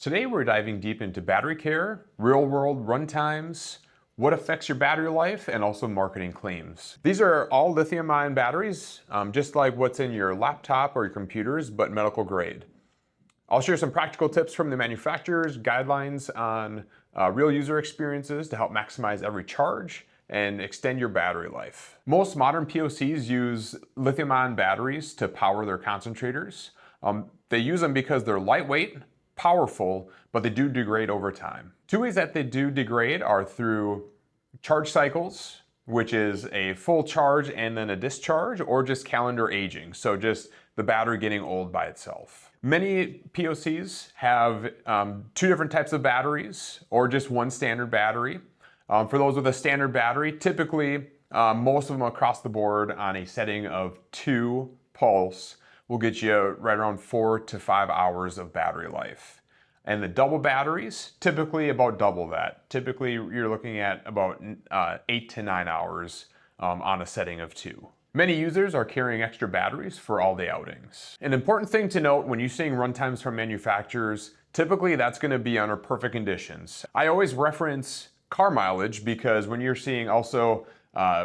Today we're diving deep into battery care, real-world runtimes, what affects your battery life, and also marketing claims. These are all lithium-ion batteries, just like what's in your laptop or your computers, but medical grade. I'll share some practical tips from the manufacturers, guidelines on real user experiences to help maximize every charge and extend your battery life. Most modern POCs use lithium-ion batteries to power their concentrators. They use them because they're lightweight, powerful, but they do degrade over time. Two ways that they do degrade are through charge cycles, which is a full charge and then a discharge, or just calendar aging, so just the battery getting old by itself. Many POCs have two different types of batteries or just one standard battery. For those with a standard battery, typically most of them across the board on a setting of 2 pulse will get you right around 4 to 5 hours of battery life. And the double batteries, typically about double that. Typically you're looking at about 8 to 9 hours on a setting of 2. Many users are carrying extra batteries for all-day outings. An important thing to note when you're seeing runtimes from manufacturers, typically that's going to be under perfect conditions. I always reference car mileage because when you're seeing also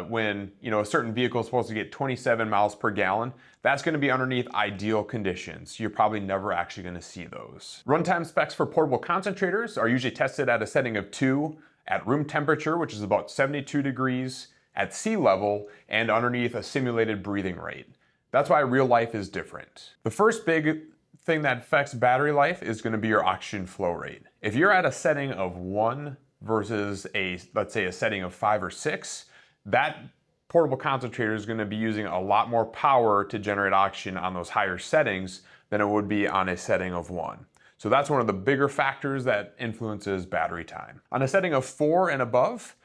when a certain vehicle is supposed to get 27 miles per gallon, that's going to be underneath ideal conditions. You're probably never actually going to see those. Runtime specs for portable concentrators are usually tested at a setting of 2 at room temperature, which is about 72 degrees, at sea level, and underneath a simulated breathing rate. That's why real life is different. The first big thing that affects battery life is going to be your oxygen flow rate. If you're at a setting of 1 versus let's say a setting of 5 or 6, that portable concentrator is going to be using a lot more power to generate oxygen on those higher settings than it would be on a setting of 1. So that's one of the bigger factors that influences battery time. On a setting of 4 and above,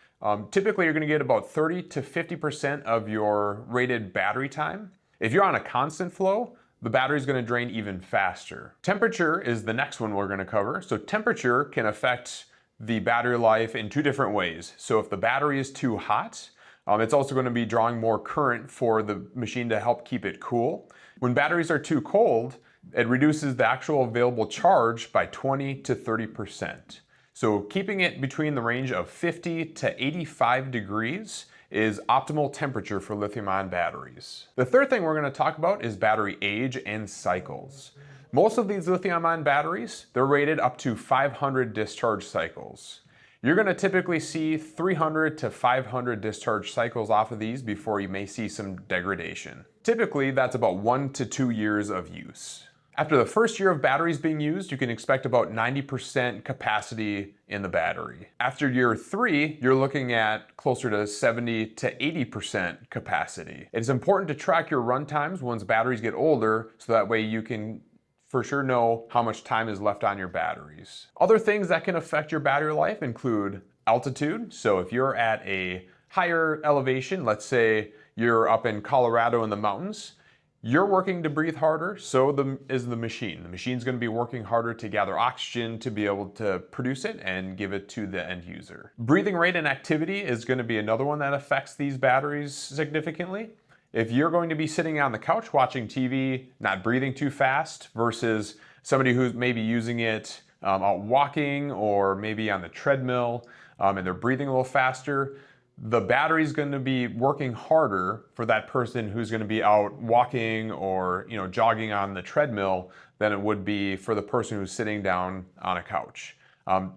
typically you're going to get about 30 to 50% of your rated battery time. If you're on a constant flow, the battery is going to drain even faster. Temperature is the next one we're going to cover. So temperature can affect the battery life in 2 different ways. So if the battery is too hot, it's also going to be drawing more current for the machine to help keep it cool. When batteries are too cold, it reduces the actual available charge by 20 to 30%. So keeping it between the range of 50 to 85 degrees is optimal temperature for lithium-ion batteries. The third thing we're going to talk about is battery age and cycles. Most of these lithium-ion batteries, they're rated up to 500 discharge cycles. You're going to typically see 300 to 500 discharge cycles off of these before you may see some degradation. Typically, that's about 1 to 2 years of use. After the first year of batteries being used, you can expect about 90% capacity in the battery. After year 3, you're looking at closer to 70 to 80% capacity. It's important to track your run times once batteries get older, so that way you can for sure know how much time is left on your batteries. Other things that can affect your battery life include altitude. So if you're at a higher elevation, let's say you're up in Colorado in the mountains, you're working to breathe harder, so is the machine. The machine's going to be working harder to gather oxygen to be able to produce it and give it to the end user. Breathing rate and activity is going to be another one that affects these batteries significantly. If you're going to be sitting on the couch watching TV, not breathing too fast, versus somebody who's maybe using it out walking or maybe on the treadmill and they're breathing a little faster, the battery's going to be working harder for that person who's going to be out walking or jogging on the treadmill than it would be for the person who's sitting down on a couch.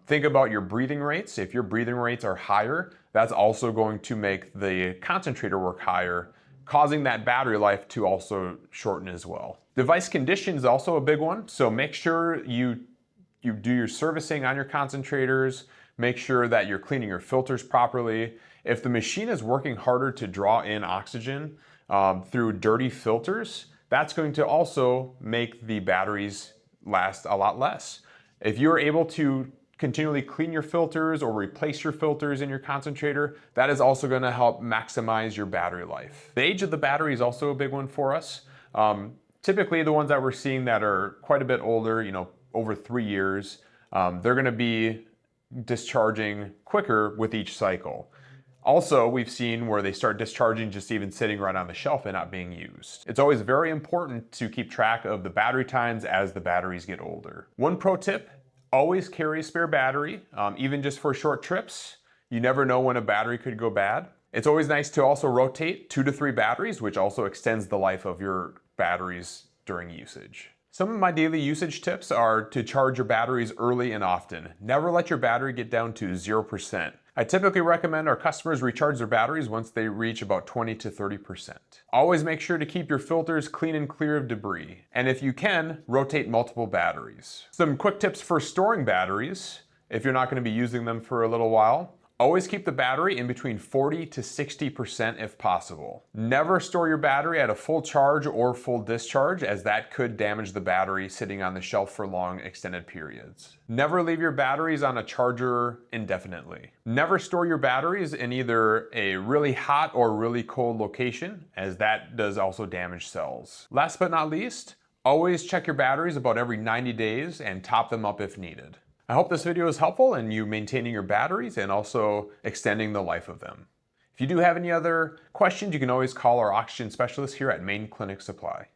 Think about your breathing rates. If your breathing rates are higher, that's also going to make the concentrator work higher, causing that battery life to also shorten as well. Device condition is also a big one, so make sure you do your servicing on your concentrators, make sure that you're cleaning your filters properly. If the machine is working harder to draw in oxygen through dirty filters, that's going to also make the batteries last a lot less. If you're able to continually clean your filters or replace your filters in your concentrator, that is also going to help maximize your battery life. The age of the battery is also a big one for us. Typically the ones that we're seeing that are quite a bit older, over 3 years, they're going to be discharging quicker with each cycle. Also, we've seen where they start discharging just even sitting right on the shelf and not being used. It's always very important to keep track of the battery times as the batteries get older. One pro tip, Always carry a spare battery, even just for short trips. You never know when a battery could go bad. It's always nice to also rotate 2 to 3 batteries, which also extends the life of your batteries during usage. Some of my daily usage tips are to charge your batteries early and often. Never let your battery get down to 0%. I typically recommend our customers recharge their batteries once they reach about 20 to 30%. Always make sure to keep your filters clean and clear of debris. And if you can, rotate multiple batteries. Some quick tips for storing batteries, if you're not going to be using them for a little while. Always keep the battery in between 40 to 60% if possible. Never store your battery at a full charge or full discharge, as that could damage the battery sitting on the shelf for long extended periods. Never leave your batteries on a charger indefinitely. Never store your batteries in either a really hot or really cold location, as that does also damage cells. Last but not least, always check your batteries about every 90 days and top them up if needed. I hope this video is helpful in you maintaining your batteries and also extending the life of them. If you do have any other questions, you can always call our oxygen specialist here at Main Clinic Supply.